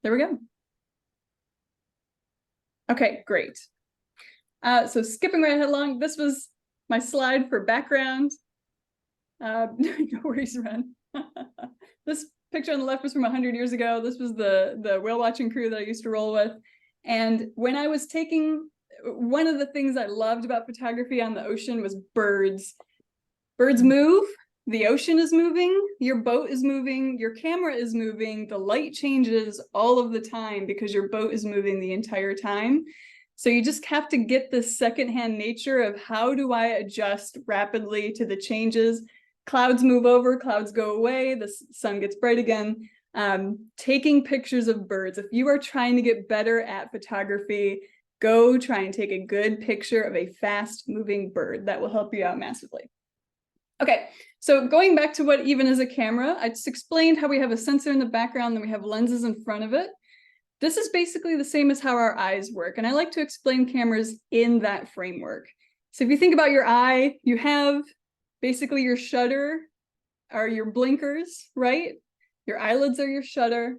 There we go. Okay, great. So skipping right ahead along, this was my slide for background. No worries, Ren. This picture on the left was from 100 years ago. This was the whale watching crew that I used to roll with. And when I was taking, one of the things I loved about photography on the ocean was birds. Birds move, the ocean is moving, your boat is moving, your camera is moving, the light changes all of the time because your boat is moving the entire time. So you just have to get this secondhand nature of how do I adjust rapidly to the changes. Clouds move over, clouds go away, the sun gets bright again. Taking pictures of birds. If you are trying to get better at photography, go try and take a good picture of a fast moving bird. That will help you out massively. Okay, so going back to what even is a camera, I just explained how we have a sensor in the background, then we have lenses in front of it. This is basically the same as how our eyes work, and I like to explain cameras in that framework. So if you think about your eye, you have basically your shutter or your blinkers, right? Your eyelids are your shutter.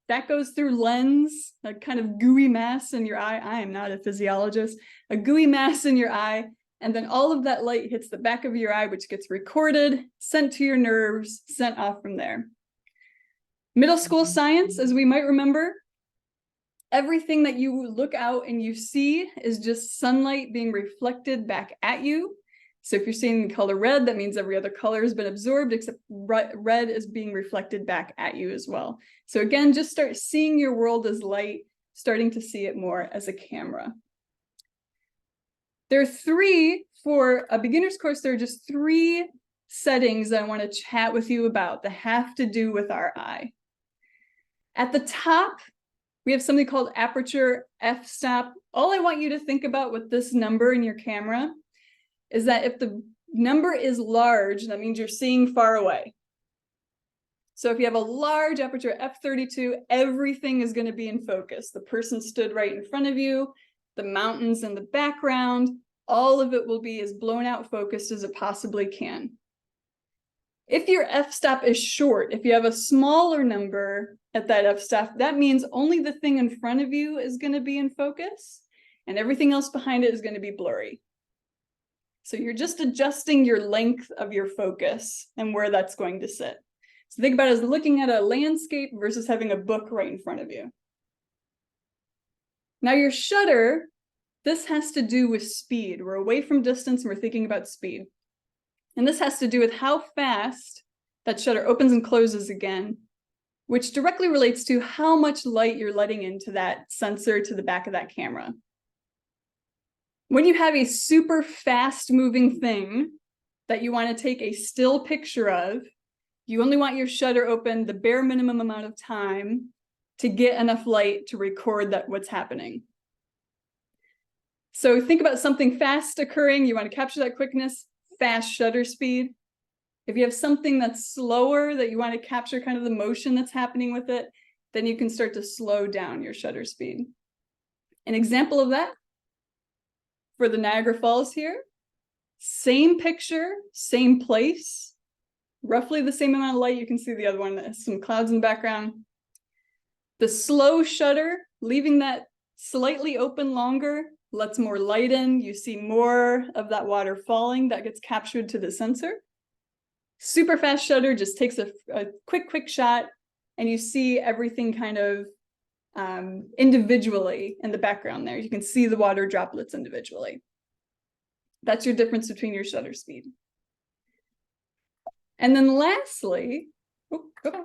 That goes through lens, a kind of gooey mass in your eye. I am not a physiologist. A gooey mass in your eye. And then all of that light hits the back of your eye, which gets recorded, sent to your nerves, sent off from there. Middle school science, as we might remember, everything that you look out and you see is just sunlight being reflected back at you. So if you're seeing the color red, that means every other color has been absorbed, except red is being reflected back at you as well. So again, just start seeing your world as light, starting to see it more as a camera. There are three, for a beginner's course, there are just three settings that I want to chat with you about that have to do with our eye. At the top, we have something called aperture f-stop. All I want you to think about with this number in your camera is that if the number is large, that means you're seeing far away. So if you have a large aperture f32, everything is going to be in focus. The person stood right in front of you, the mountains in the background, all of it will be as blown out focused as it possibly can. If your f-stop is short, if you have a smaller number at that f-stop, that means only the thing in front of you is going to be in focus and everything else behind it is going to be blurry. So you're just adjusting your length of your focus and where that's going to sit. So think about it as looking at a landscape versus having a book right in front of you. Now your shutter, this has to do with speed. We're away from distance and we're thinking about speed. And this has to do with how fast that shutter opens and closes again, which directly relates to how much light you're letting into that sensor to the back of that camera. When you have a super fast moving thing that you want to take a still picture of, you only want your shutter open the bare minimum amount of time to get enough light to record that what's happening. So think about something fast occurring, you want to capture that quickness, fast shutter speed. If you have something that's slower that you want to capture kind of the motion that's happening with it, then you can start to slow down your shutter speed. An example of that for the Niagara Falls here, same picture, same place, roughly the same amount of light. You can see the other one that has some clouds in the background. The slow shutter, leaving that slightly open longer, lets more light in. You see more of that water falling that gets captured to the sensor. Super fast shutter just takes a quick shot and you see everything kind of individually in the background there. You can see the water droplets individually. That's your difference between your shutter speed. And then lastly, go back.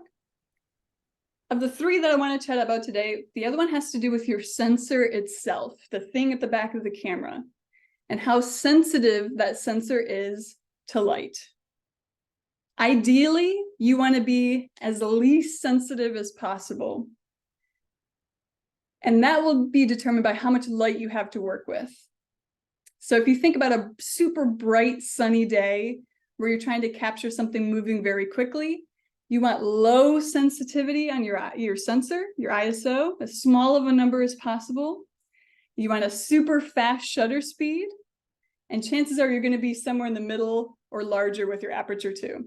Of the three that I want to chat about today, the other one has to do with your sensor itself, the thing at the back of the camera, and how sensitive that sensor is to light. Ideally, you want to be as least sensitive as possible. And that will be determined by how much light you have to work with. So if you think about a super bright sunny day where you're trying to capture something moving very quickly, you want low sensitivity on your sensor, your ISO, as small of a number as possible. You want a super fast shutter speed, and chances are you're going to be somewhere in the middle or larger with your aperture too.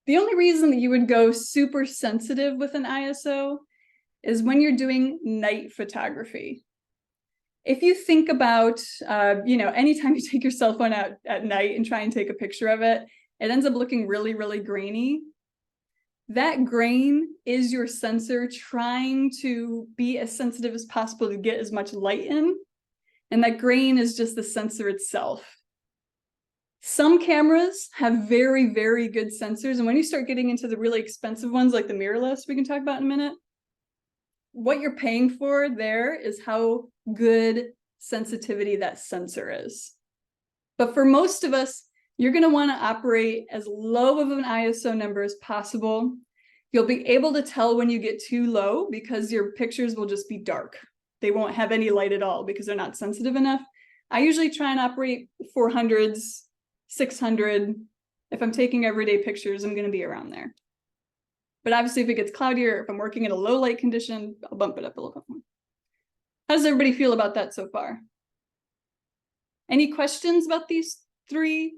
The only reason that you would go super sensitive with an ISO is when you're doing night photography. If you think about, anytime you take your cell phone out at night and try and take a picture of it, it ends up looking really, really grainy. That grain is your sensor trying to be as sensitive as possible to get as much light in. And that grain is just the sensor itself. Some cameras have very, very good sensors. And when you start getting into the really expensive ones, like the mirrorless we can talk about in a minute, what you're paying for there is how good sensitivity that sensor is. But for most of us, you're going to want to operate as low of an ISO number as possible. You'll be able to tell when you get too low because your pictures will just be dark. They won't have any light at all because they're not sensitive enough. I usually try and operate 400s, 600. If I'm taking everyday pictures, I'm going to be around there. But obviously, if it gets cloudier, if I'm working in a low light condition, I'll bump it up a little bit more. How does everybody feel about that so far? Any questions about these three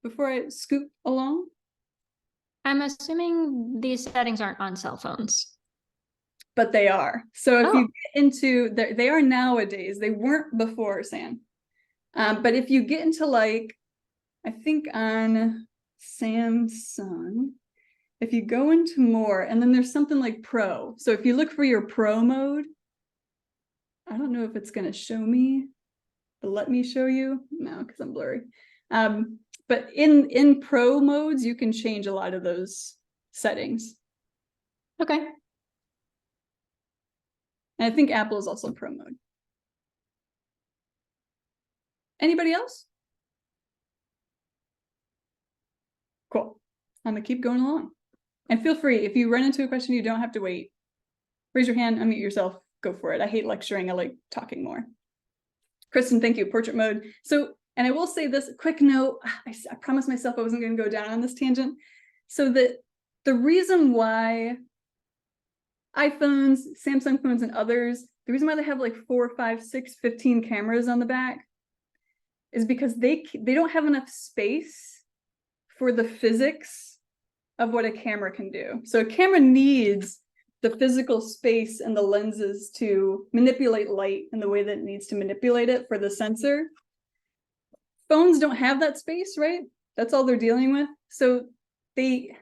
before I scoot along? I'm assuming these settings aren't on cell phones. But they are. So if you get into, they are nowadays, they weren't before, Sam. But if you get into like, I think on Samsung, if you go into more, and then there's something like Pro. So if you look for your Pro mode, I don't know if it's going to show me, but let me show you. No, because I'm blurry. But in Pro modes, you can change a lot of those settings. Okay. And I think Apple is also in Pro mode. Anybody else? Cool. I'm gonna keep going along. And feel free, if you run into a question, you don't have to wait. Raise your hand, unmute yourself, go for it. I hate lecturing, I like talking more. Kristen, thank you, portrait mode. So, and I will say this, quick note, I promised myself I wasn't gonna go down on this tangent. So that the reason why iPhones, Samsung phones, and others, the reason why they have like 4, 5, 6, 15 cameras on the back is because they don't have enough space for the physics of what a camera can do. So a camera needs the physical space and the lenses to manipulate light in the way that it needs to manipulate it for the sensor. Phones don't have that space, right? That's all they're dealing with. So they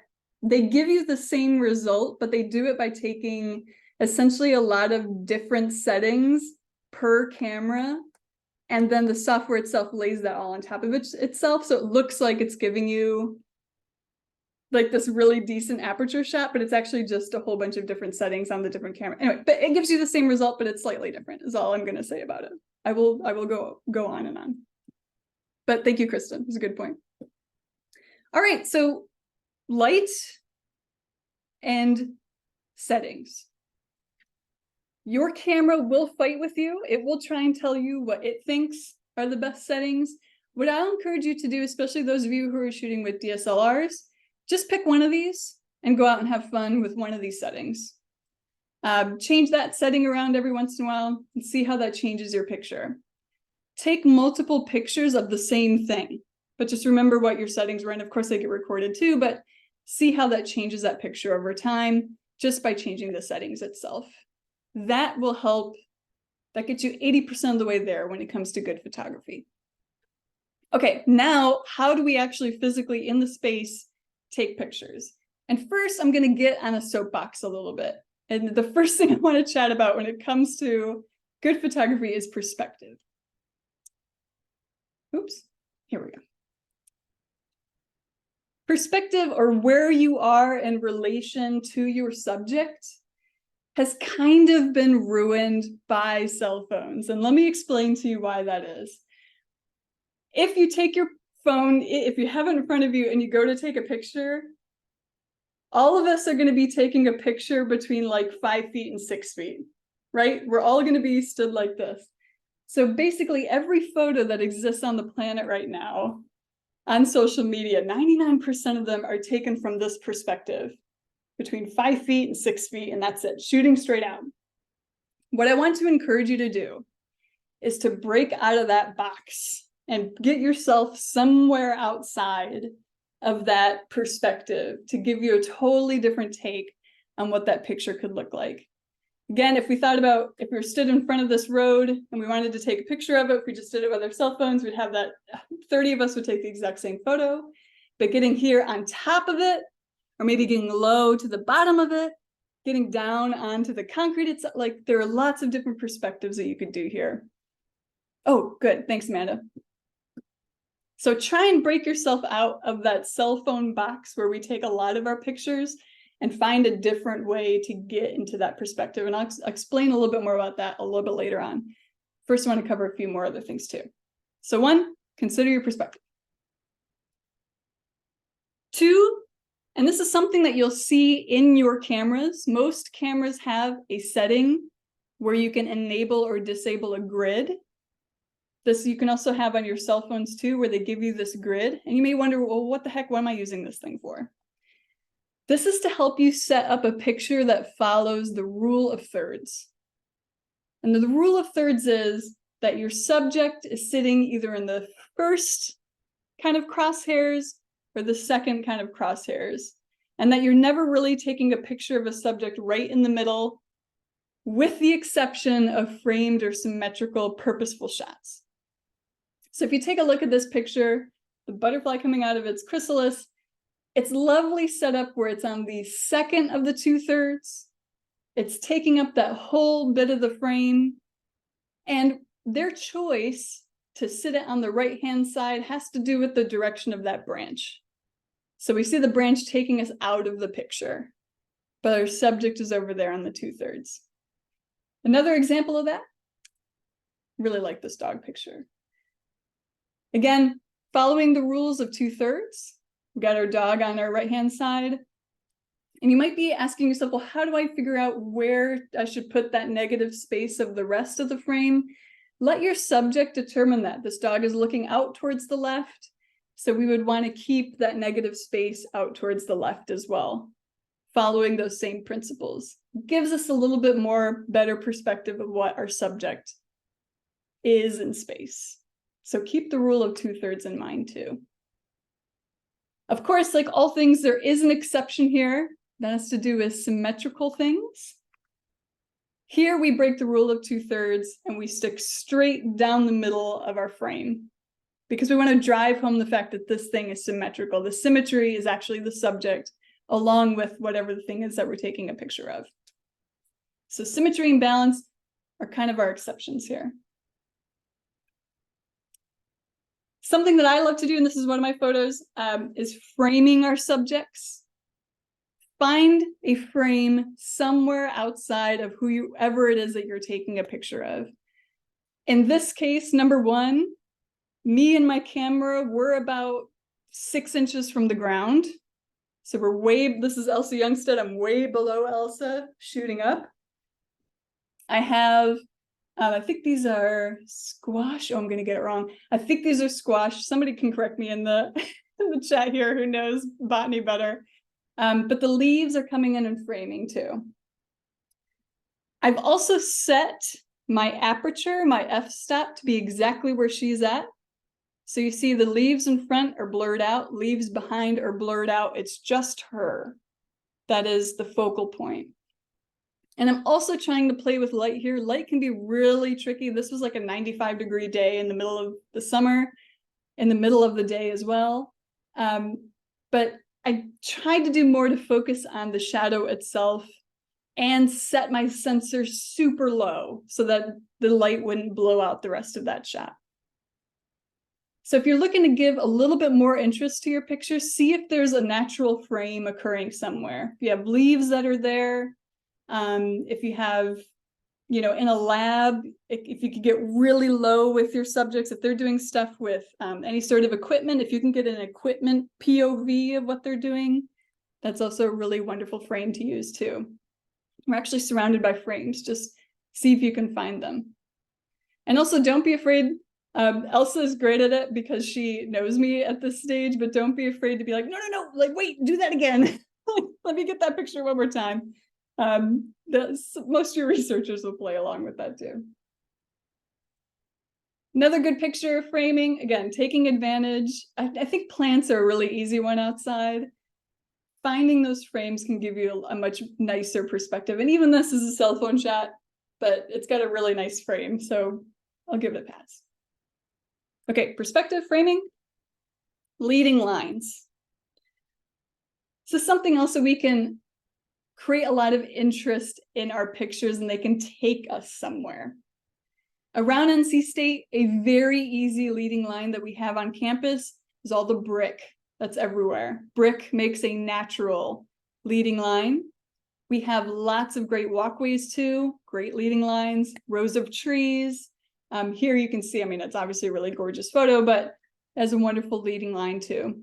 give you the same result, but they do it by taking essentially a lot of different settings per camera. And then the software itself lays that all on top of itself. So it looks like it's giving you like this really decent aperture shot, but it's actually just a whole bunch of different settings on the different camera. Anyway, but it gives you the same result, but it's slightly different is all I'm going to say about it. I will go on and on. But thank you, Kristen. It's a good point. All right, so light and settings. Your camera will fight with you. It will try and tell you what it thinks are the best settings. What I'll encourage you to do, especially those of you who are shooting with DSLRs, just pick one of these and go out and have fun with one of these settings. Change that setting around every once in a while and see how that changes your picture. Take multiple pictures of the same thing, but just remember what your settings were. And of course they get recorded too, but see how that changes that picture over time just by changing the settings itself. That will help. That gets you 80% of the way there when it comes to good photography. Okay, now how do we actually physically in the space take pictures? And first I'm going to get on a soapbox a little bit. And the first thing I want to chat about when it comes to good photography is perspective. Oops, here we go. Perspective, or where you are in relation to your subject, has kind of been ruined by cell phones. And let me explain to you why that is. If you take your phone, if you have it in front of you and you go to take a picture, all of us are going to be taking a picture between like 5 feet and 6 feet, right? We're all going to be stood like this. So basically every photo that exists on the planet right now on social media, 99% of them are taken from this perspective, between 5 feet and 6 feet, and that's it, shooting straight out. What I want to encourage you to do is to break out of that box and get yourself somewhere outside of that perspective to give you a totally different take on what that picture could look like. Again, if we thought about if we were stood in front of this road and we wanted to take a picture of it, if we just did it with our cell phones, we'd have that 30 of us would take the exact same photo. But getting here on top of it, or maybe getting low to the bottom of it, getting down onto the concrete, it's like there are lots of different perspectives that you could do here. Oh, good. Thanks, Amanda. So try and break yourself out of that cell phone box where we take a lot of our pictures and find a different way to get into that perspective. And I'll explain a little bit more about that a little bit later on. First, I want to cover a few more other things too. So 1, consider your perspective. 2, and this is something that you'll see in your cameras. Most cameras have a setting where you can enable or disable a grid. This you can also have on your cell phones too, where they give you this grid. And you may wonder, well, what the heck, what am I using this thing for? This is to help you set up a picture that follows the rule of thirds. And the rule of thirds is that your subject is sitting either in the first kind of crosshairs or the second kind of crosshairs, and that you're never really taking a picture of a subject right in the middle, with the exception of framed or symmetrical purposeful shots. So if you take a look at this picture, the butterfly coming out of its chrysalis, it's lovely set up where it's on the second of the 2/3. It's taking up that whole bit of the frame, and their choice to sit it on the right-hand side has to do with the direction of that branch. So we see the branch taking us out of the picture, but our subject is over there on the 2/3. Another example of that, really like this dog picture. Again, following the rules of 2/3, we've got our dog on our right-hand side. And you might be asking yourself, well, how do I figure out where I should put that negative space of the rest of the frame? Let your subject determine that. This dog is looking out towards the left, so we would want to keep that negative space out towards the left as well, following those same principles. It gives us a little bit more better perspective of what our subject is in space. So keep the rule of 2/3 in mind too. Of course, like all things, there is an exception here. That has to do with symmetrical things. Here we break the rule of 2/3 and we stick straight down the middle of our frame because we want to drive home the fact that this thing is symmetrical. The symmetry is actually the subject along with whatever the thing is that we're taking a picture of. So symmetry and balance are kind of our exceptions here. Something that I love to do, and this is one of my photos, is framing our subjects. Find a frame somewhere outside of whoever it is that you're taking a picture of. In this case, number 1, me and my camera were about 6 inches from the ground. So we're this is Elsa Youngstead, I'm way below Elsa, shooting up. I have, I think these are squash. Oh, I'm gonna get it wrong. I think these are squash. Somebody can correct me in the, in the chat here who knows botany better. But the leaves are coming in and framing too. I've also set my aperture, my f-stop, to be exactly where she's at. So you see the leaves in front are blurred out, leaves behind are blurred out. It's just her. That is the focal point. And I'm also trying to play with light here. Light can be really tricky. This was like a 95-degree day in the middle of the summer, in the middle of the day as well. But I tried to do more to focus on the shadow itself and set my sensor super low so that the light wouldn't blow out the rest of that shot. So if you're looking to give a little bit more interest to your picture, see if there's a natural frame occurring somewhere. If you have leaves that are there, if you have, you know, in a lab, if you could get really low with your subjects, if they're doing stuff with any sort of equipment, if you can get an equipment POV of what they're doing, that's also a really wonderful frame to use too. We're actually surrounded by frames. Just see if you can find them. And also don't be afraid. Elsa is great at it because she knows me at this stage, but don't be afraid to be like, no, like, wait, do that again. Let me get that picture one more time. Most of your researchers will play along with that too. Another good picture framing, again, taking advantage. I think plants are a really easy one outside. finding those frames can give you a much nicer perspective. And even this is a cell phone shot, but it's got a really nice frame, so I'll give it a pass. Okay, perspective framing, leading lines. So something else that we can create a lot of interest in our pictures and they can take us somewhere. Around NC State, a very easy leading line that we have on campus is all the brick that's everywhere. Brick makes a natural leading line. We have lots of great walkways too, great leading lines, rows of trees. Here you can see, I mean, it's obviously a really gorgeous photo, but as a wonderful leading line too.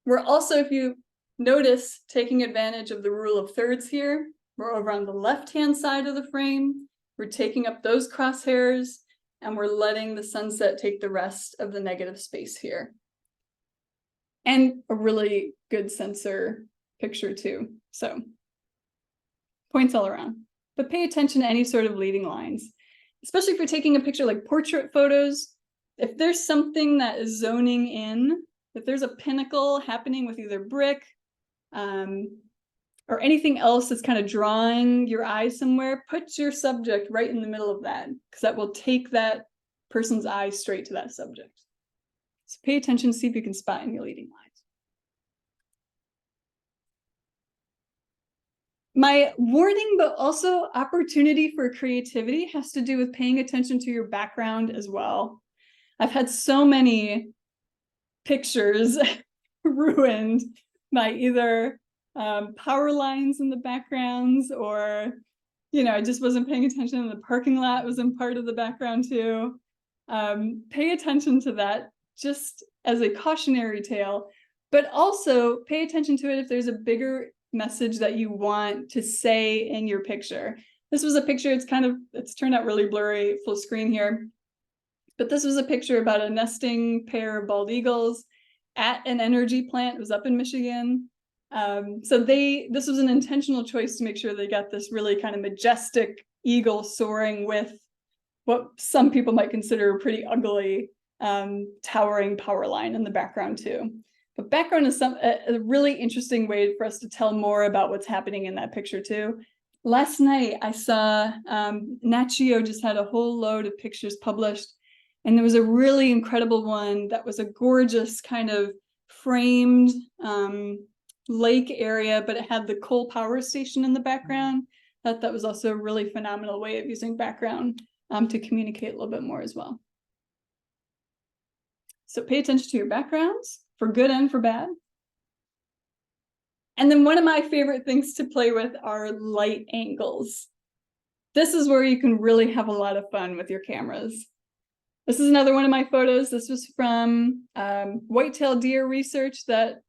We're also, if you notice, taking advantage of the rule of thirds here. We're over on the left-hand side of the frame. We're taking up those crosshairs and we're letting the sunset take the rest of the negative space here. And a really good sensor picture too. So points all around, but pay attention to any sort of leading lines, especially if you're taking a picture like portrait photos. If there's something that is zoning in, if there's a pinnacle happening with either brick or anything else that's kind of drawing your eye somewhere, put your subject right in the middle of that, because that will take that person's eye straight to that subject. So pay attention, see if you can spot any leading lines. My warning, but also opportunity for creativity, has to do with paying attention to your background as well. I've had so many pictures ruined by either power lines in the backgrounds, or, you know, I just wasn't paying attention and the parking lot was in part of the background too. Pay attention to that just as a cautionary tale, but also pay attention to it if there's a bigger message that you want to say in your picture. This was a picture, it's turned out really blurry full screen here, but this was a picture about a nesting pair of bald eagles at an energy plant. It was up in Michigan. So this was an intentional choice to make sure they got this really kind of majestic eagle soaring with what some people might consider a pretty ugly towering power line in the background too. But background is a really interesting way for us to tell more about what's happening in that picture too. Last night I saw Nat Geo just had a whole load of pictures published, and there was a really incredible one that was a gorgeous kind of framed lake area, but it had the coal power station in the background. That was also a really phenomenal way of using background to communicate a little bit more as well. So pay attention to your backgrounds, for good and for bad. And then one of my favorite things to play with are light angles. This is where you can really have a lot of fun with your cameras. This is another one of my photos. This was from white-tailed deer research that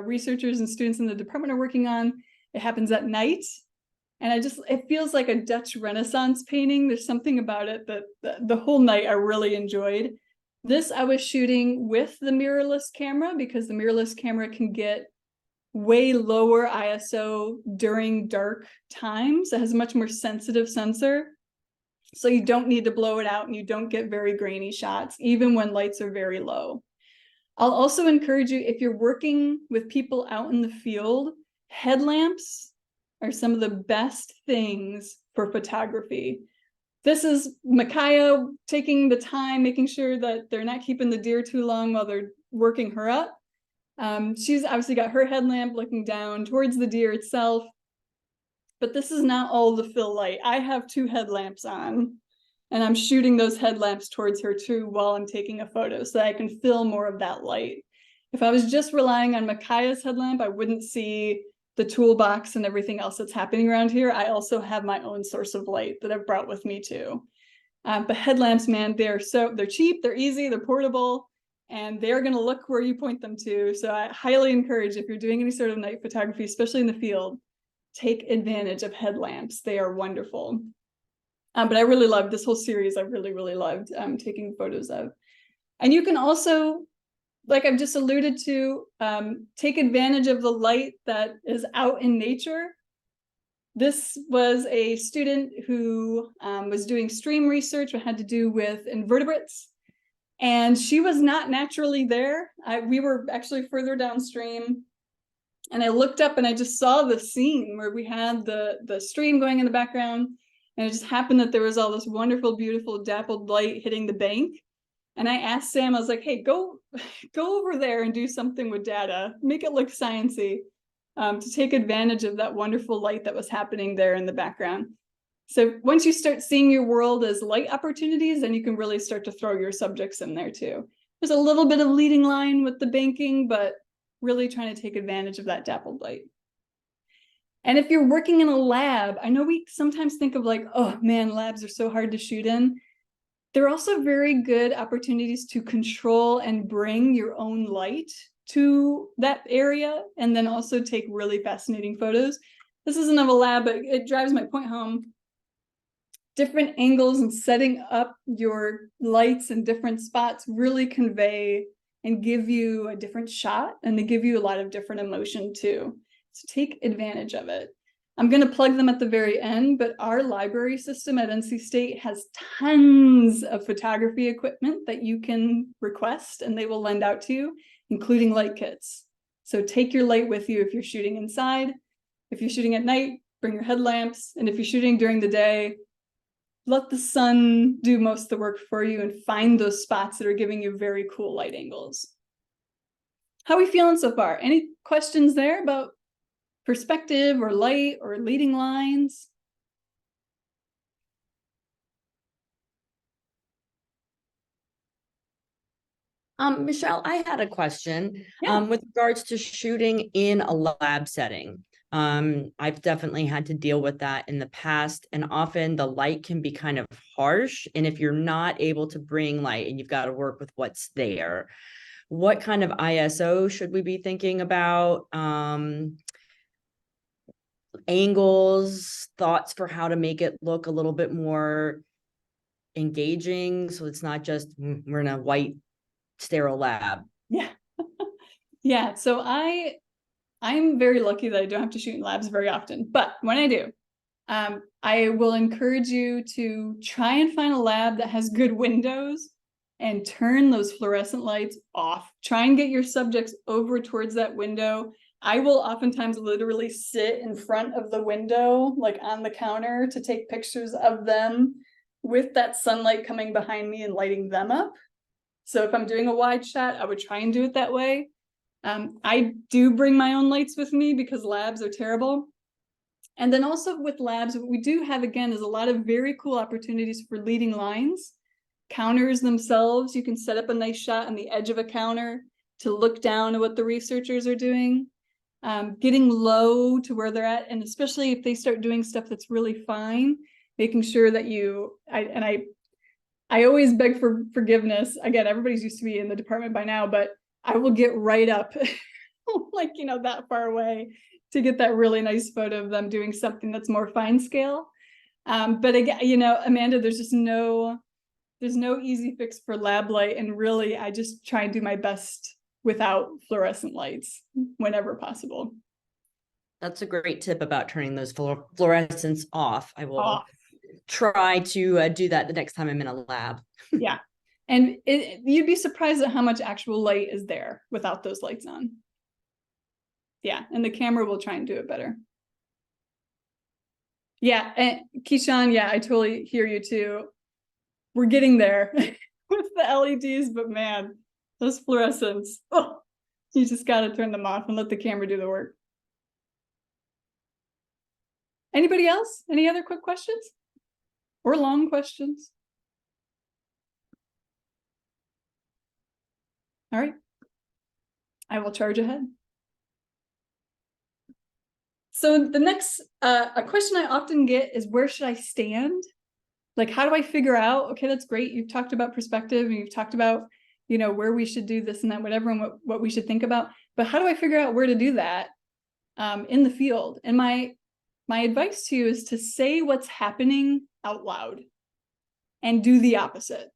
researchers and students in the department are working on. It happens at night. And it feels like a Dutch Renaissance painting. There's something about it that the whole night I really enjoyed. This I was shooting with the mirrorless camera, because the mirrorless camera can get way lower ISO during dark times. It has a much more sensitive sensor. So you don't need to blow it out and you don't get very grainy shots, even when lights are very low. I'll also encourage you, if you're working with people out in the field, headlamps are some of the best things for photography. This is Micaiah taking the time, making sure that they're not keeping the deer too long while they're working her up. She's obviously got her headlamp looking down towards the deer itself, but this is not all the fill light. I have 2 headlamps on, and I'm shooting those headlamps towards her too while I'm taking a photo, so that I can fill more of that light. If I was just relying on Micaiah's headlamp, I wouldn't see the toolbox and everything else that's happening around here. I also have my own source of light that I've brought with me too. But headlamps, man, they're cheap, they're easy, they're portable, and they're going to look where you point them to. So I highly encourage, if you're doing any sort of night photography, especially in the field, take advantage of headlamps. They are wonderful. But I really loved this whole series. I really, really loved taking photos of. And you can also, like I've just alluded to, take advantage of the light that is out in nature. This was a student who was doing stream research that had to do with invertebrates, and she was not naturally there. We were actually further downstream, And I looked up and I just saw the scene where we had the stream going in the background. And it just happened that there was all this wonderful, beautiful dappled light hitting the bank. And I asked Sam, I was like, hey, go over there and do something with data, make it look sciencey, to take advantage of that wonderful light that was happening there in the background. So once you start seeing your world as light opportunities, then you can really start to throw your subjects in there too. There's a little bit of leading line with the banking, but really trying to take advantage of that dappled light. And if you're working in a lab, I know we sometimes think of like, oh man, labs are so hard to shoot in. They're also very good opportunities to control and bring your own light to that area, and then also take really fascinating photos. This isn't of a lab, but it drives my point home. Different angles and setting up your lights in different spots really convey and give you a different shot, and they give you a lot of different emotion too. So take advantage of it. I'm going to plug them at the very end, but our library system at NC State has tons of photography equipment that you can request and they will lend out to you, including light kits. So take your light with you if you're shooting inside. If you're shooting at night, bring your headlamps. And if you're shooting during the day, let the sun do most of the work for you and find those spots that are giving you very cool light angles. How are we feeling so far? Any questions there about perspective or light or leading lines? Michelle, I had a question. Yeah. With regards to shooting in a lab setting. I've definitely had to deal with that in the past, and often the light can be kind of harsh. And if you're not able to bring light and you've got to work with what's there, what kind of ISO should we be thinking about? Angles, thoughts for how to make it look a little bit more engaging, so it's not just we're in a white sterile lab. Yeah. Yeah. So I'm very lucky that I don't have to shoot in labs very often, but when I do, I will encourage you to try and find a lab that has good windows and turn those fluorescent lights off. Try and get your subjects over towards that window. I will oftentimes literally sit in front of the window, like on the counter, to take pictures of them with that sunlight coming behind me and lighting them up. So if I'm doing a wide shot, I would try and do it that way. I do bring my own lights with me because labs are terrible. And then also with labs, what we do have, again, is a lot of very cool opportunities for leading lines. Counters themselves, you can set up a nice shot on the edge of a counter to look down at what the researchers are doing. Getting low to where they're at, and especially if they start doing stuff that's really fine, making sure that I always beg for forgiveness. Again, everybody's used to be in the department by now, but I will get right up like, that far away to get that really nice photo of them doing something that's more fine scale. But again, Amanda, there's no easy fix for lab light. And really, I just try and do my best without fluorescent lights whenever possible. That's a great tip about turning those fluorescents off. I will try to do that the next time I'm in a lab. Yeah. And you'd be surprised at how much actual light is there without those lights on. Yeah, and the camera will try and do it better. Yeah, and Keyshawn, yeah, I totally hear you too. We're getting there with the LEDs, but man, those fluorescents, you just got to turn them off and let the camera do the work. Anybody else? Any other quick questions? Or long questions? All right. I will charge ahead. So the next a question I often get is, where should I stand? Like, how do I figure out, okay, that's great. You've talked about perspective and you've talked about, where we should do this and that, whatever, and what we should think about. But how do I figure out where to do that in the field? And my advice to you is to say what's happening out loud and do the opposite.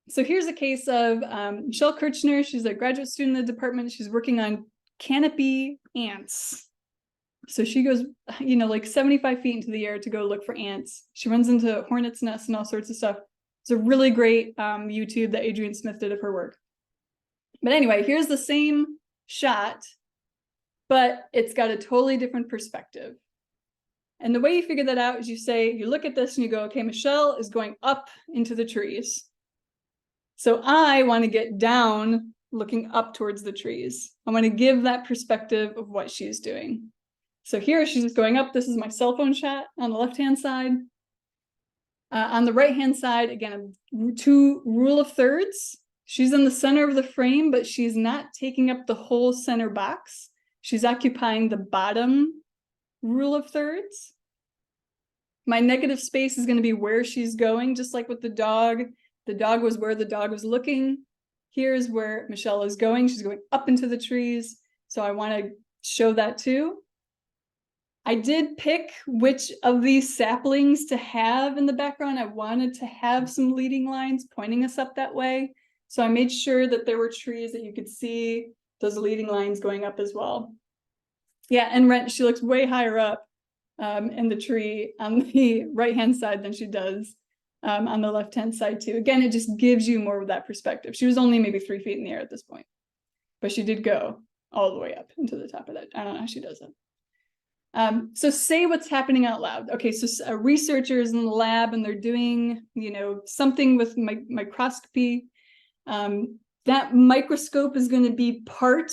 So here's a case of Michelle Kirchner. She's a graduate student in the department. She's working on canopy ants. So she goes, like 75 feet into the air to go look for ants. She runs into hornets' nests and all sorts of stuff. It's a really great YouTube that Adrian Smith did of her work. But anyway, here's the same shot but it's got a totally different perspective. And the way you figure that out is you look at this and you go, okay, Michelle is going up into the trees. So I want to get down, looking up towards the trees. I want to give that perspective of what she's doing. So here she's just going up. This is my cell phone shot on the left-hand side. On the right-hand side, again, 2 rule of thirds. She's in the center of the frame, but she's not taking up the whole center box. She's occupying the bottom rule of thirds. My negative space is going to be where she's going, just like with the dog. The dog was where the dog was looking. Here's where Michelle is going. She's going up into the trees. So I want to show that too. I did pick which of these saplings to have in the background. I wanted to have some leading lines pointing us up that way. So I made sure that there were trees that you could see those leading lines going up as well. Yeah, and she looks way higher up in the tree on the right-hand side than she does on the left-hand side too. Again, it just gives you more of that perspective. She was only maybe 3 feet in the air at this point, but she did go all the way up into the top of that. I don't know how she does it. So say what's happening out loud. Okay, so a researcher is in the lab and they're doing, something with microscopy. That microscope is going to be part,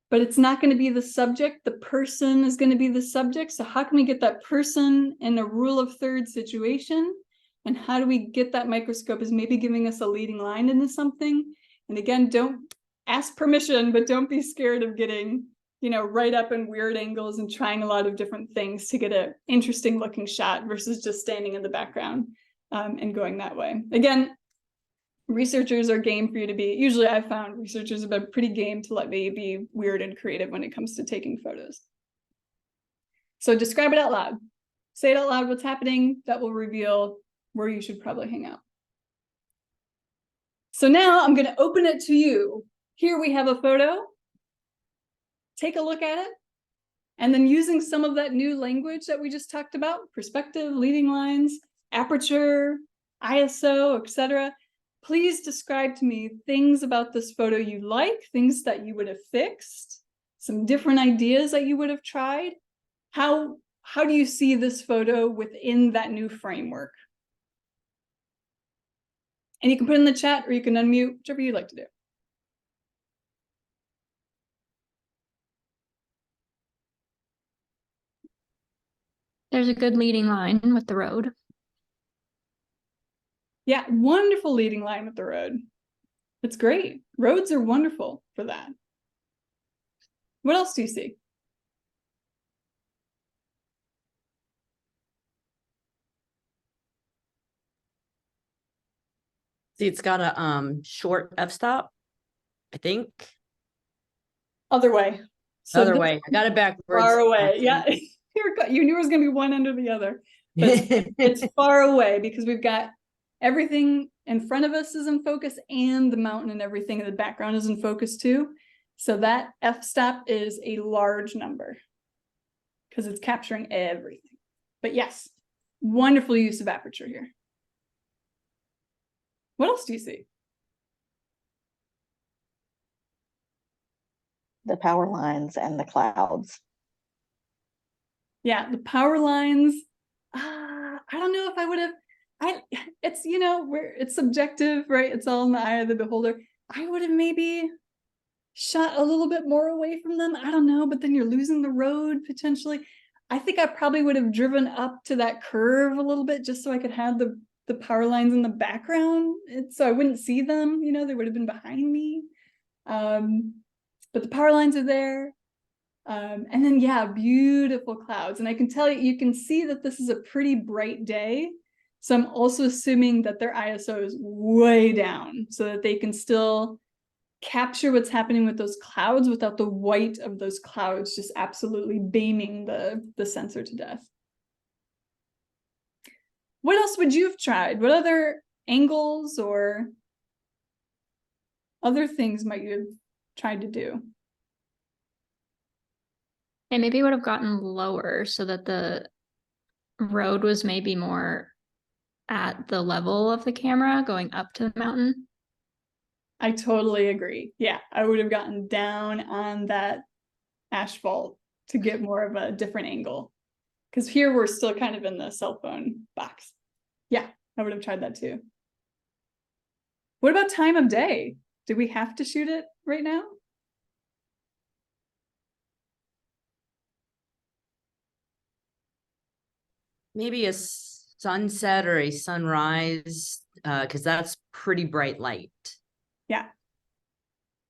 but it's not going to be the subject. The person is going to be the subject. So how can we get that person in a rule of thirds situation? And how do we get that microscope as maybe giving us a leading line into something? And again, don't ask permission, but don't be scared of getting right up in weird angles and trying a lot of different things to get an interesting looking shot versus just standing in the background and going that way. Again, researchers are game for you to be. Usually I've found researchers have been pretty game to let me be weird and creative when it comes to taking photos. So describe it out loud. Say it out loud what's happening. That will reveal where you should probably hang out. So now I'm going to open it to you. Here we have a photo. Take a look at it, and then using some of that new language that we just talked about, perspective, leading lines, aperture, ISO, etc. Please describe to me things about this photo you like, things that you would have fixed, some different ideas that you would have tried. How do you see this photo within that new framework? And you can put in the chat or you can unmute, whichever you'd like to do. There's a good leading line with the road. Yeah, wonderful leading line with the road. It's great. Roads are wonderful for that. What else do you see? See, it's got a short f-stop, I think. Other way. So Other way. I got it backwards. Far away. Yeah. You knew it was going to be one under the other. But it's far away because we've got everything in front of us is in focus and the mountain and everything in the background is in focus too. So that f-stop is a large number because it's capturing everything. But yes, wonderful use of aperture here. What else do you see? The power lines and the clouds. Yeah, the power lines. I don't know if I would have. It's it's subjective, right? It's all in the eye of the beholder. I would have maybe shot a little bit more away from them. I don't know, but then you're losing the road potentially. I think I probably would have driven up to that curve a little bit just so I could have the power lines in the background, so I wouldn't see them. They would have been behind me. But the power lines are there. And then, yeah, beautiful clouds. And I can tell you can see that this is a pretty bright day. So I'm also assuming that their ISO is way down so that they can still capture what's happening with those clouds without the white of those clouds just absolutely beaming the sensor to death. What else would you have tried? What other angles or other things might you have tried to do? And maybe would have gotten lower so that the road was maybe more at the level of the camera going up to the mountain. I totally agree. Yeah, I would have gotten down on that asphalt to get more of a different angle. Because here we're still kind of in the cell phone box. Yeah, I would have tried that too. What about time of day? Do we have to shoot it right now? Maybe a sunset or a sunrise, because that's pretty bright light. Yeah.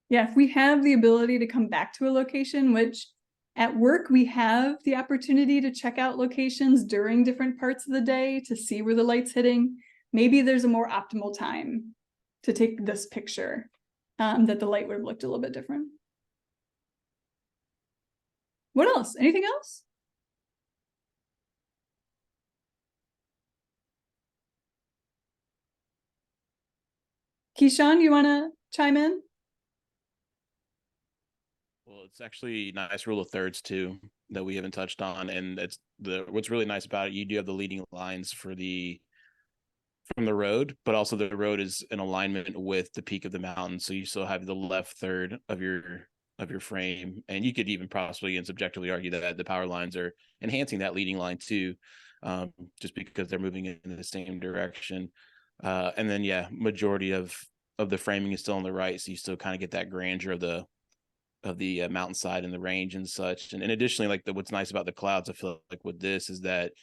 Yeah, if we have the ability to come back to a location, which at work we have the opportunity to check out locations during different parts of the day to see where the light's hitting, maybe there's a more optimal time to take this picture that the light would have looked a little bit different. What else? Anything else? Keyshawn, you want to chime in? Well, it's actually a nice rule of thirds too that we haven't touched on, and it's what's really nice about it. You do have the leading lines from the road, but also the road is in alignment with the peak of the mountain, so you still have the left third of your frame, and you could even possibly and subjectively argue that the power lines are enhancing that leading line too, just because they're moving in the same direction. And then yeah, majority of the framing is still on the right, so you still kind of get that grandeur of the mountainside and the range and such. And additionally, like what's nice about the clouds, I feel like with this is that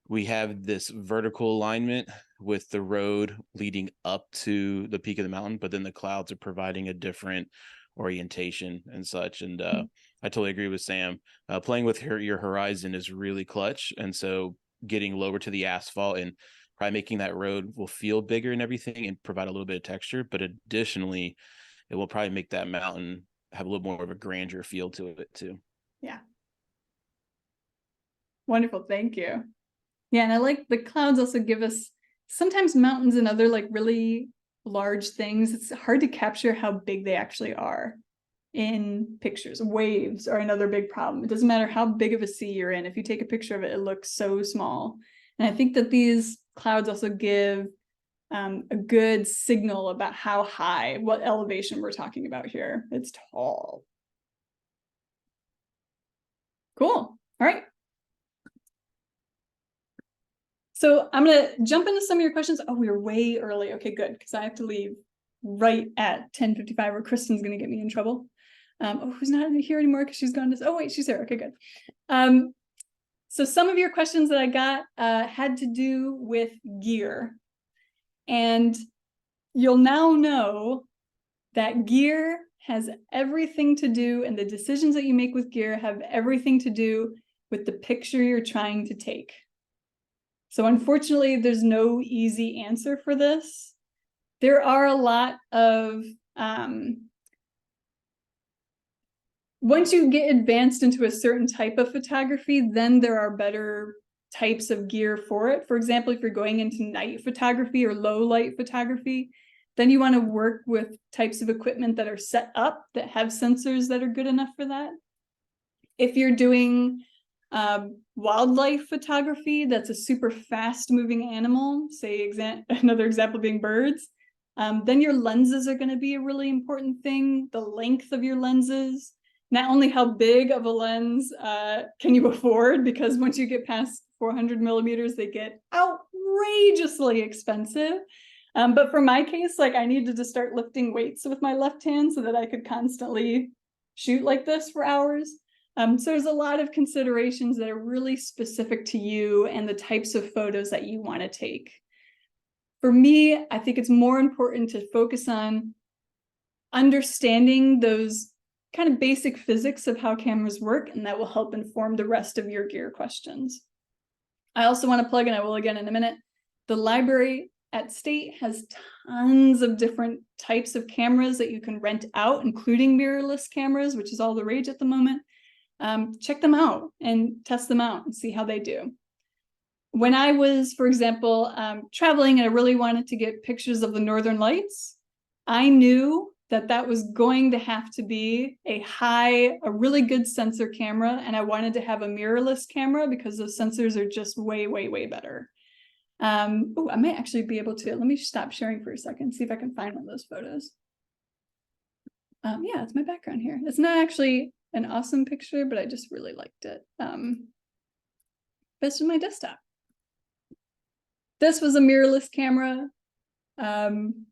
we have this vertical alignment with the road leading up to the peak of the mountain, but then the clouds are providing a different orientation and such. And I totally agree with Sam. Playing with your horizon is really clutch. And so getting lower to the asphalt and probably making that road will feel bigger and everything and provide a little bit of texture. But additionally, it will probably make that mountain have a little more of a grandeur feel to it too. Yeah. Wonderful. Thank you. Yeah, and I like the clouds also give us sometimes mountains and other like really large things. It's hard to capture how big they actually are in pictures. Waves are another big problem. It doesn't matter how big of a sea you're in. If you take a picture of it, it looks so small. And I think that these clouds also give a good signal about how high, what elevation we're talking about here. It's tall. Cool. All right. So I'm going to jump into some of your questions. Oh, we were way early. Okay, good. Because I have to leave right at 10:55 or Kristen's going to get me in trouble. Oh, who's not here anymore because she's gone to, oh, wait, she's here. Okay, good. So some of your questions that I got had to do with gear. And you'll now know that gear has everything to do, and the decisions that you make with gear have everything to do with the picture you're trying to take. So unfortunately, there's no easy answer for this. There are a lot of, once you get advanced into a certain type of photography, then there are better types of gear for it. For example, if you're going into night photography or low light photography, then you want to work with types of equipment that are set up that have sensors that are good enough for that. If you're doing wildlife photography, that's a super fast moving animal, say another example being birds, then your lenses are going to be a really important thing. The length of your lenses, not only how big of a lens can you afford, because once you get past 400 millimeters, they get outrageously expensive. But for my case, like I needed to start lifting weights with my left hand so that I could constantly shoot like this for hours. So there's a lot of considerations that are really specific to you and the types of photos that you want to take. For me, I think it's more important to focus on understanding those kind of basic physics of how cameras work, and that will help inform the rest of your gear questions. I also want to plug, and I will again in a minute, the library at State has tons of different types of cameras that you can rent out, including mirrorless cameras, which is all the rage at the moment. Check them out and test them out and see how they do. When I was, for example, traveling and I really wanted to get pictures of the Northern Lights, I knew that that was going to have to be a really good sensor camera, and I wanted to have a mirrorless camera because those sensors are just way, way, way better. Oh, I might actually be able to, let me stop sharing for a second, see if I can find one of those photos. Yeah, it's my background here. It's not actually an awesome picture, but I just really liked it. This was my desktop. This was a mirrorless camera.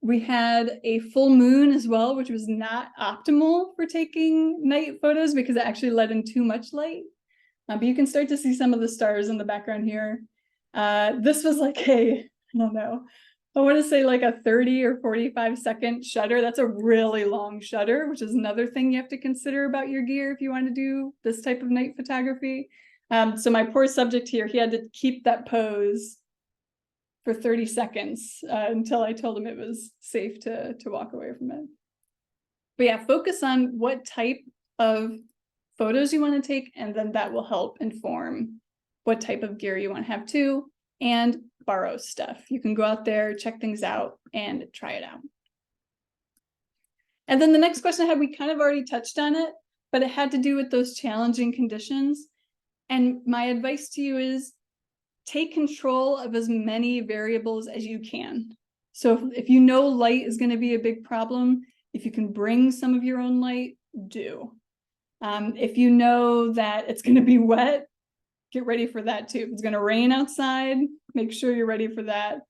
We had a full moon as well, which was not optimal for taking night photos because it actually let in too much light. But you can start to see some of the stars in the background here. This was like I don't know, I want to say like a 30 or 45-second shutter. That's a really long shutter, which is another thing you have to consider about your gear if you want to do this type of night photography. So my poor subject here, he had to keep that pose for 30 seconds until I told him it was safe to walk away from it. But yeah, focus on what type of photos you want to take, and then that will help inform what type of gear you want to have too, and borrow stuff. You can go out there, check things out, and try it out. And then the next question I had, we kind of already touched on it, but it had to do with those challenging conditions. And my advice to you is take control of as many variables as you can. So if you know light is going to be a big problem, if you can bring some of your own light, do. If you know that it's going to be wet, get ready for that too. If it's going to rain outside, make sure you're ready for that.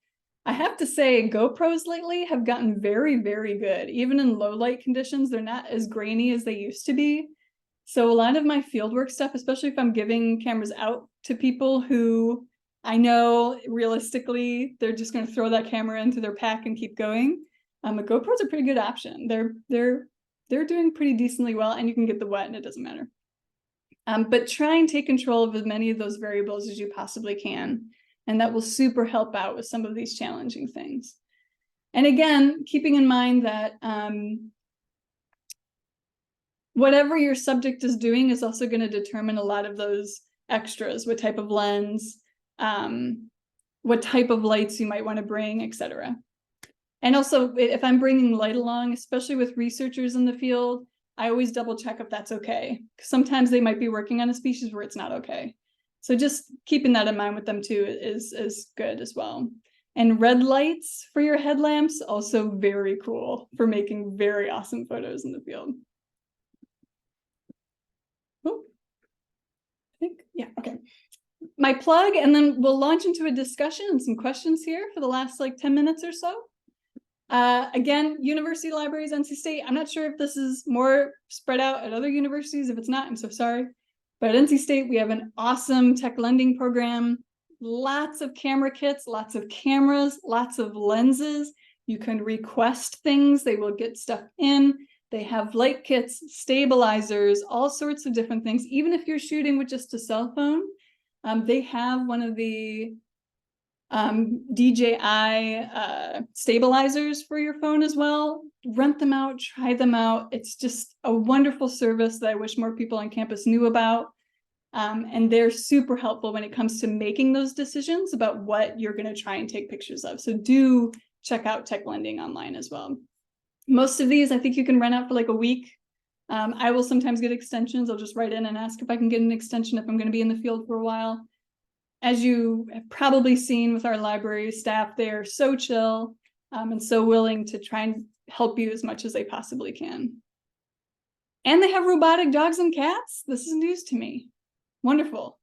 I have to say, GoPros lately have gotten very, very good. Even in low light conditions, they're not as grainy as they used to be. So a lot of my fieldwork stuff, especially if I'm giving cameras out to people who I know realistically they're just going to throw that camera into their pack and keep going, a GoPro's a pretty good option. They're doing pretty decently well, and you can get the wet and it doesn't matter. But try and take control of as many of those variables as you possibly can. And that will super help out with some of these challenging things. And again, keeping in mind that whatever your subject is doing is also going to determine a lot of those extras, what type of lens, what type of lights you might want to bring, etc. And also, if I'm bringing light along, especially with researchers in the field, I always double check if that's okay. Sometimes they might be working on a species where it's not okay. So just keeping that in mind with them too is good as well. And red lights for your headlamps, also very cool for making very awesome photos in the field. Oh, I think, yeah, okay. My plug, and then we'll launch into a discussion and some questions here for the last like 10 minutes or so. Again, university libraries, NC State. I'm not sure if this is more spread out at other universities. If it's not, I'm so sorry. But at NC State, we have an awesome tech lending program. Lots of camera kits, lots of cameras, lots of lenses. You can request things. They will get stuff in. They have light kits, stabilizers, all sorts of different things. Even if you're shooting with just a cell phone, they have one of the DJI stabilizers for your phone as well. Rent them out, try them out. It's just a wonderful service that I wish more people on campus knew about. And they're super helpful when it comes to making those decisions about what you're going to try and take pictures of. So do check out Tech Lending online as well. Most of these, I think you can rent out for like a week. I will sometimes get extensions. I'll just write in and ask if I can get an extension if I'm going to be in the field for a while. As you have probably seen with our library staff, they are so chill and so willing to try and help you as much as they possibly can. And they have robotic dogs and cats. This is news to me. Wonderful.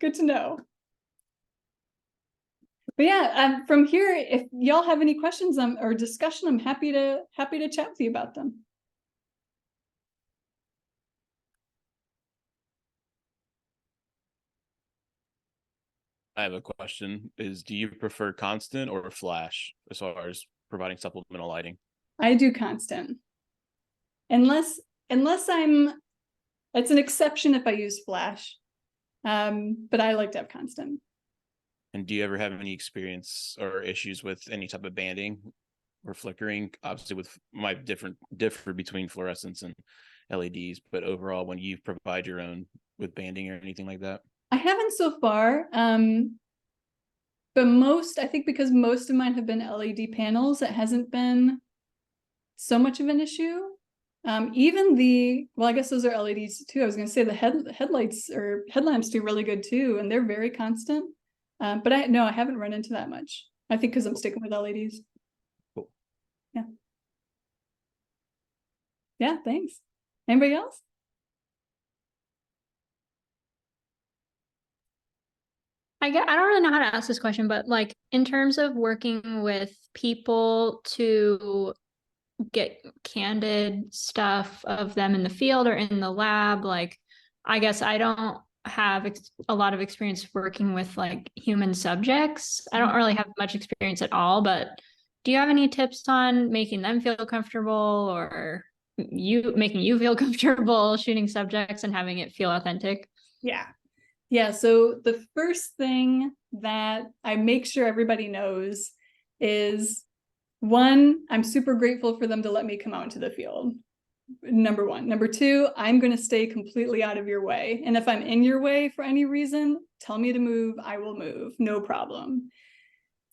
Good to know. But yeah, from here, if y'all have any questions or discussion, I'm happy to chat with you about them. I have a question. Do you prefer constant or flash as far as providing supplemental lighting? I do constant. Unless it's an exception if I use flash. But I like to have constant. And do you ever have any experience or issues with any type of banding or flickering? Obviously, with my differ between fluorescents and LEDs, but overall, when you provide your own with banding or anything like that? I haven't so far. But I think because most of mine have been LED panels, it hasn't been so much of an issue. Even well, I guess those are LEDs too. I was going to say the headlights or headlamps do really good too, and they're very constant. But I haven't run into that much. I think because I'm sticking with LEDs. Cool. Yeah. Yeah, thanks. Anybody else? I don't really know how to ask this question, but like in terms of working with people to get candid stuff of them in the field or in the lab, like I guess I don't have a lot of experience working with like human subjects. I don't really have much experience at all, but do you have any tips on making them feel comfortable or making you feel comfortable shooting subjects and having it feel authentic? Yeah. Yeah. So the first thing that I make sure everybody knows is, one, I'm super grateful for them to let me come out into the field. Number one. Number two, I'm going to stay completely out of your way. And if I'm in your way for any reason, tell me to move. I will move. No problem.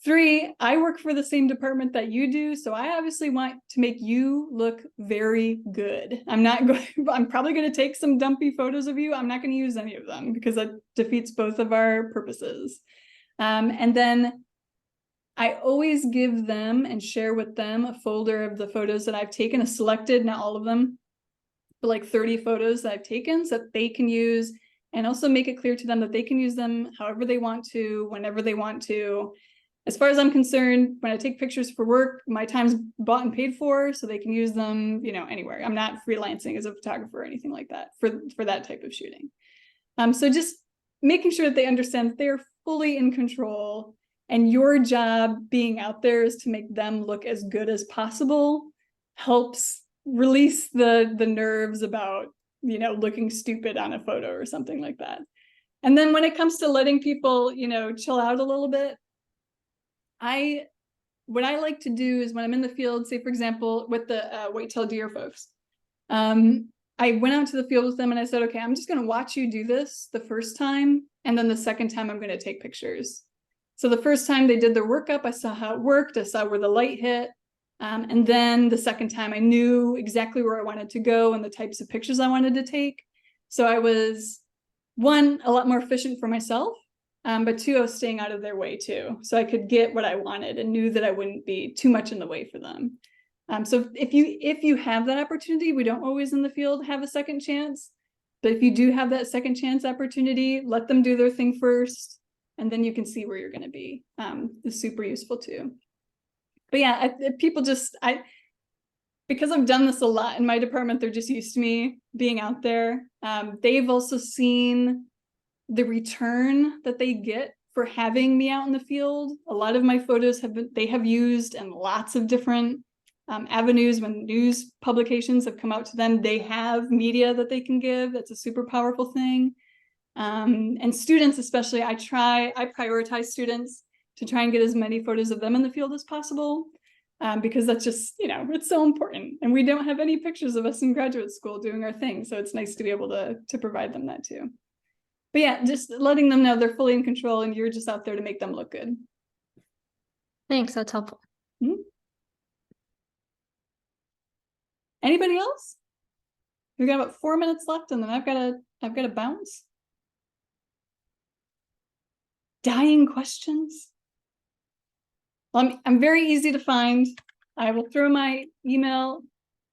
Three, I work for the same department that you do, so I obviously want to make you look very good. I'm probably going to take some dumpy photos of you. I'm not going to use any of them because that defeats both of our purposes. And then I always give them and share with them a folder of the photos that I've taken, a selected, not all of them, but like 30 photos that I've taken so that they can use, and also make it clear to them that they can use them however they want to, whenever they want to. As far as I'm concerned, when I take pictures for work, my time's bought and paid for, so they can use them, anywhere. I'm not freelancing as a photographer or anything like that for that type of shooting. So just making sure that they understand that they're fully in control, and your job being out there is to make them look as good as possible, helps release the nerves about, looking stupid on a photo or something like that. And then when it comes to letting people, chill out a little bit, what I like to do is when I'm in the field, say for example, with the white-tailed deer folks, I went out to the field with them and I said, okay, I'm just going to watch you do this the first time. And then the second time I'm going to take pictures. So the first time they did their workup, I saw how it worked. I saw where the light hit. And then the second time I knew exactly where I wanted to go and the types of pictures I wanted to take. So I was, one, a lot more efficient for myself. But two, I was staying out of their way too. So I could get what I wanted and knew that I wouldn't be too much in the way for them. So if you have that opportunity, we don't always in the field have a second chance. But if you do have that second chance opportunity, let them do their thing first. And then you can see where you're going to be. It's super useful too. But yeah, people just, because I've done this a lot in my department, they're just used to me being out there. They've also seen the return that they get for having me out in the field. A lot of my photos they have used in lots of different avenues. When news publications have come out to them, they have media that they can give. That's a super powerful thing. And students, especially, I prioritize students to try and get as many photos of them in the field as possible. Because that's just, it's so important. And we don't have any pictures of us in graduate school doing our thing. So it's nice to be able to provide them that too. But yeah, just letting them know they're fully in control and you're just out there to make them look good. Thanks, that's helpful. Mm-hmm. Anybody else? We've got about 4 minutes left and then I've got to bounce. Dying questions? Well, I'm very easy to find. I will throw my email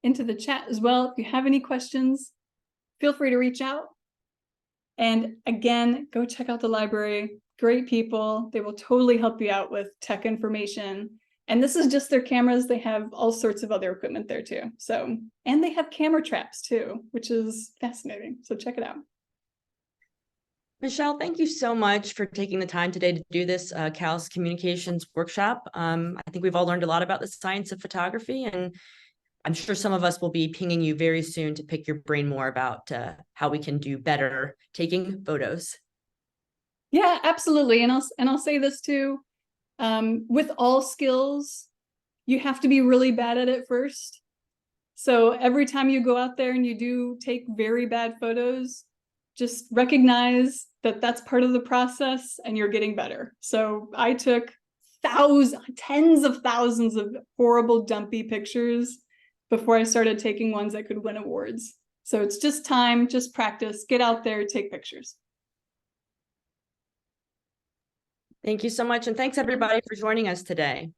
into the chat as well. If you have any questions, feel free to reach out. And again, go check out the library. Great people. They will totally help you out with tech information. And this is just their cameras. They have all sorts of other equipment there too. So, and they have camera traps too, which is fascinating. So check it out. Michelle, thank you so much for taking the time today to do this CALS communications workshop. I think we've all learned a lot about the science of photography, and I'm sure some of us will be pinging you very soon to pick your brain more about how we can do better taking photos. Yeah, absolutely. And I'll say this too. With all skills, you have to be really bad at it first. So every time you go out there and you do take very bad photos, just recognize that that's part of the process and you're getting better. So I took tens of thousands of horrible, dumpy pictures before I started taking ones that could win awards. So it's just time, just practice, get out there, take pictures. Thank you so much. And thanks everybody for joining us today.